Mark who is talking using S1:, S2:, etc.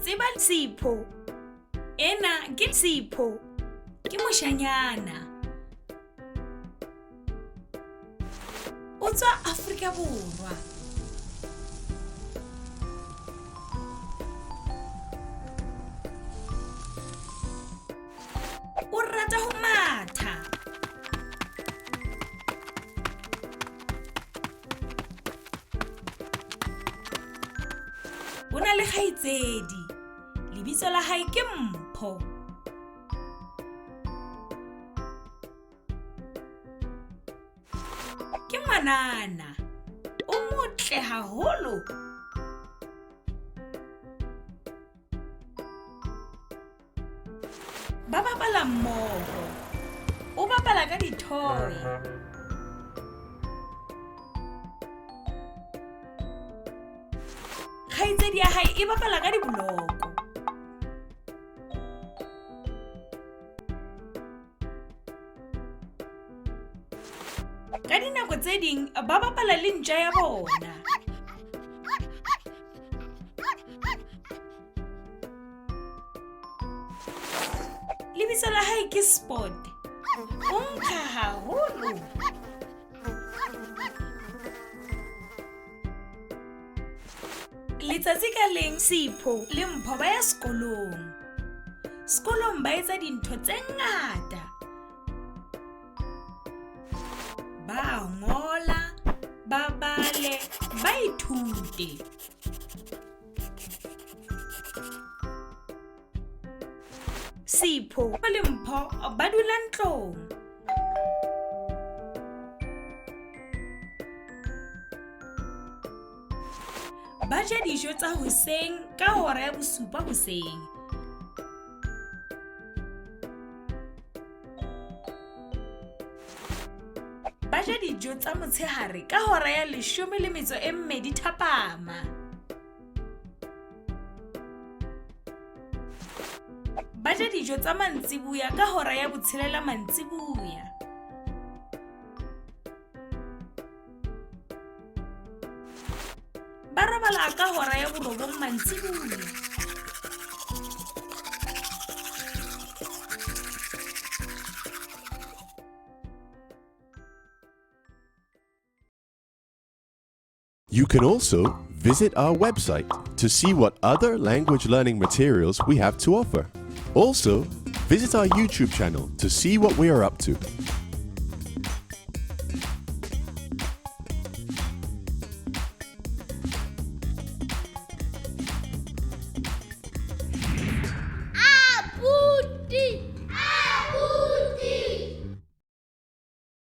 S1: tseba Sipho. Ena ke Sipho. Ke moshanyana. O tswa Afrika Borwa. O rata ho matha. O na le kgaitsedi. Lebitso la hae ke Mpho. Ke ngwanana. O motle haholo. Ba bapala mmoho. O bapala ka di-toy. Kgaitsedi ya hae e bapala ka diboloko. Ka dinako tse ding ba bapala le ntja ya bona. Lebitso la hae ke Sport. O nkga haholo. Letsatsi ka leng Sipho le Mpho ba ya sekolong. Sekolong ba etsa dintho tse ngata. Ba ngola, ba bale, ba ithute. Sipho le Mpho ba dula ntlong. Ba ja dijo tsa hoseng ka hora ya 7 hoseng. Ba ja dijo tsa motshehare ka hora ya 12 thapama. Ba ja dijo tsa mantsibuya ka hora ya 6 mantsibuya. Ba robala ka hora ya 9 mantsibuya.
S2: You can also visit our website to see what other language learning materials we have to offer. Also, visit our YouTube channel to see what we are up to.